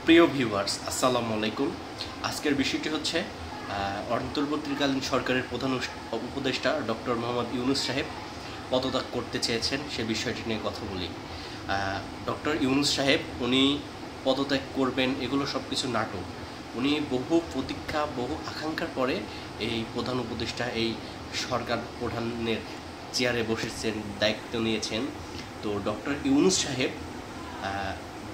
প্রিয় ভিউয়ার্স, আসসালামু আলাইকুম। আজকের বিষয়টি হচ্ছে অন্তর্বর্তীকালীন সরকারের প্রধান উপদেষ্টা ডক্টর মোহাম্মদ ইউনূস সাহেব পদত্যাগ করতে চেয়েছেন, সে বিষয়টি নিয়ে কথা বলি। ডক্টর ইউনূস সাহেব উনি পদত্যাগ করবেন, এগুলো সব কিছু নাটক। উনি বহু প্রতীক্ষা, বহু আকাঙ্ক্ষার পরে এই প্রধান উপদেষ্টা, এই সরকার প্রধানের চেয়ারে বসেছেন, দায়িত্ব নিয়েছেন। তো ডক্টর ইউনূস সাহেব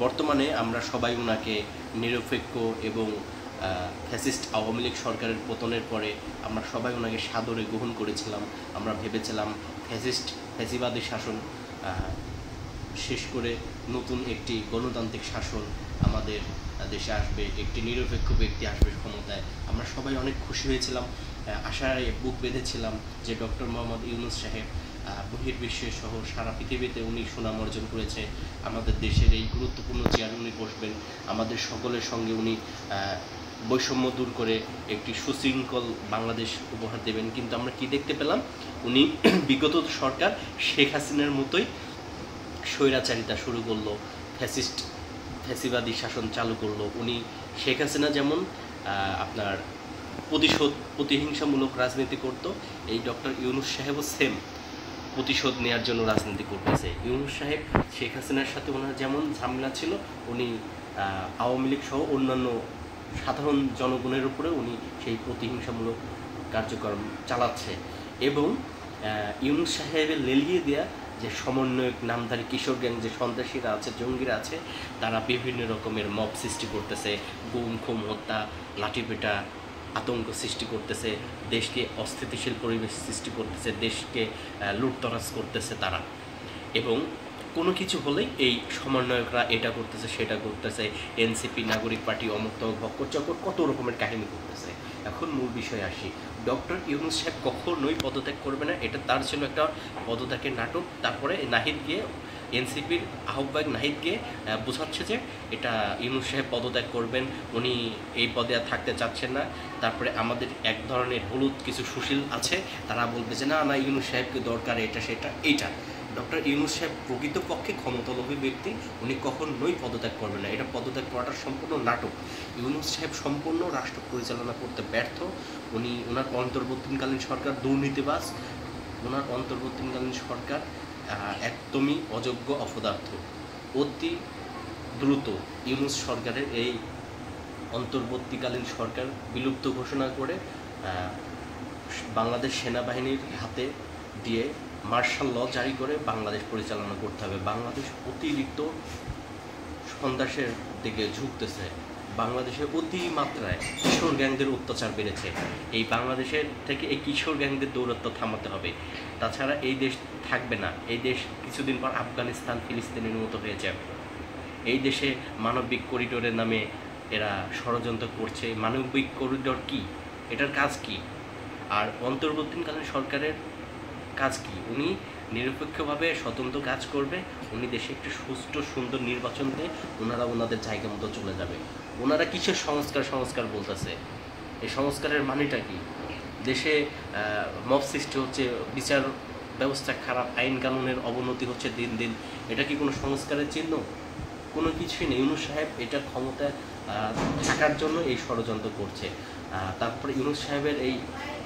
বর্তমানে আমরা সবাই ওনাকে নিরপেক্ষ এবং ফ্যাসিস্ট আওয়ামী লীগ সরকারের পতনের পরে আমরা সবাই ওনাকে সাদরে গ্রহণ করেছিলাম। আমরা ভেবেছিলাম ফ্যাসিবাদী শাসন শেষ করে নতুন একটি গণতান্ত্রিক শাসন আমাদের দেশে আসবে, একটি নিরপেক্ষ ব্যক্তি আসবে ক্ষমতায়। আমরা সবাই অনেক খুশি হয়েছিলাম, আশায় বুক বেঁধেছিলাম যে ডক্টর মোহাম্মদ ইউনূস সাহেব বহির্বিশ্বে সহ সারা পৃথিবীতে উনি সুনাম অর্জন করেছে। আমাদের দেশের এই গুরুত্বপূর্ণ চেয়ারে উনি বসবেন, আমাদের সকলের সঙ্গে উনি বৈষম্য দূর করে একটি সুশৃঙ্খল বাংলাদেশ উপহার দেবেন। কিন্তু আমরা কি দেখতে পেলাম? উনি বিগত সরকার শেখ হাসিনার মতোই স্বৈরাচারিতা শুরু করলো, ফ্যাসিবাদী শাসন চালু করলো। উনি শেখ হাসিনা যেমন আপনার প্রতিহিংসামূলক রাজনীতি করতো, এই ডক্টর ইউনূস সাহেবও সেম প্রতিশোধ নেওয়ার জন্য রাজনীতি করতেছে। ইউনূস সাহেব শেখ হাসিনার সাথে ওনার যেমন ঝামেলা ছিল, উনি আওয়ামী লীগ সহ অন্যান্য সাধারণ জনগণের উপরে উনি সেই প্রতিহিংসামূলক কার্যক্রম চালাচ্ছে। এবং ইউনূস সাহেবের লেলিয়ে দেয়া যে সমন্বয়ক নামধারী কিশোর গ্যাং, যে সন্ত্রাসীরা আছে, জঙ্গিরা আছে, তারা বিভিন্ন রকমের মব সৃষ্টি করতেছে, গুম খুম হত্যা, লাঠিপেটা, আতঙ্ক সৃষ্টি করতেছে, দেশকে অস্থিতিশীল পরিবেশ সৃষ্টি করতেছে, দেশকে লুটতরাজ করতেছে তারা। এবং কোনো কিছু হলেই এই সমন্বয়করা এটা করতেছে, সেটা করতেছে, এনসিপি, নাগরিক পার্টি, অমুক তমুক, ভক্কর চক্কর, কত রকমের কাহিনী করতেছে। এখন মূল বিষয়ে আসি। ডক্টর ইউনূস সাহেব কখনোই পদত্যাগ করবে না, এটা তার ছিল একটা পদত্যাগের নাটক। তারপরে নাহিদ গিয়ে, এনসিপির আহ্বায়ক নাহিদ গিয়ে বোঝাচ্ছে যে এটা ইউনূস সাহেব পদত্যাগ করবেন, উনি এই পদে আর থাকতে চাচ্ছেন না। তারপরে আমাদের এক ধরনের হলুদ কিছু সুশীল আছে, তারা বলবে যে না না, ইউনূস সাহেবকে দরকার, এটা সেটা এইটা। ডক্টর ইউনূস সাহেব প্রকৃতপক্ষে ক্ষমতালোভী ব্যক্তি, উনি কখনোই পদত্যাগ করবেন না। এটা পদত্যাগ করাটা সম্পূর্ণ নাটক। ইউনূস সাহেব সম্পূর্ণ রাষ্ট্র পরিচালনা করতে ব্যর্থ। ওনার অন্তর্বর্তীকালীন সরকার দুর্নীতিবাজ, ওনার অন্তর্বর্তীকালীন সরকার একদমই অযোগ্য, অপদার্থ। অতি দ্রুত ইউনূস সরকারের এই অন্তর্বর্তীকালীন সরকার বিলুপ্ত ঘোষণা করে বাংলাদেশ সেনাবাহিনীর হাতে দিয়ে মার্শাল ল জারি করে বাংলাদেশ পরিচালনা করতে হবে। বাংলাদেশ অতিরিক্ত সন্ত্রাসের দিকে ঝুঁকতেছে, বাংলাদেশে অতিমাত্রায় কিশোর গ্যাংদের অত্যাচার বেড়েছে। এই বাংলাদেশের থেকে এই কিশোর গ্যাংদের দৌরাত্ম্য থামাতে হবে, তাছাড়া এই দেশ থাকবে না। এই দেশ কিছুদিন পর আফগানিস্তান, ফিলিস্তিনের মতো হয়ে যাবে। এই দেশে মানবিক করিডোরের নামে এরা ষড়যন্ত্র করছে। মানবিক করিডোর কি? এটার কাজ কি? আর অন্তর্বর্তীকালীন সরকারের কাজ কি? উনি নিরপেক্ষভাবে স্বতন্ত্র কাজ করবে, উনি দেশে একটি সুষ্ঠু সুন্দর নির্বাচন দিয়ে ওনারা ওনাদের জায়গা মতো চলে যাবে। ওনারা কিসের সংস্কার বলতেছে? এই সংস্কারের মানেটা কি? দেশে মব সৃষ্টি হচ্ছে, বিচার ব্যবস্থা খারাপ, আইন কানুনের অবনতি হচ্ছে দিন দিন। এটা কি কোনো সংস্কারের চিহ্ন? কোনো কিছুই নেই। ইউনূস সাহেব এটা ক্ষমতায় থাকার জন্য এই ষড়যন্ত্র করছে। তারপরে ইউনূস সাহেবের এই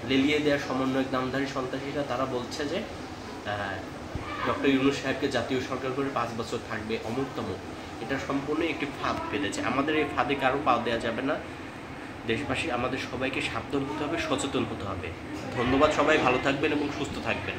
লেলিয়ে দেওয়া সমন্বয়ক নামধারী সন্ত্রাসীরা তারা বলছে যে ডক্টর ইউনূস সাহেবকে জাতীয় সরকার করে 5 বছর থাকবে, অমুক তমুক। এটা সম্পূর্ণ একটি ফাঁদ পেতেছে। আমাদের এই ফাঁদে কারো পা দেওয়া যাবে না। দেশবাসী আমাদের সবাইকে সাবধান হতে হবে, সচেতন হতে হবে। ধন্যবাদ, সবাই ভালো থাকবেন এবং সুস্থ থাকবেন।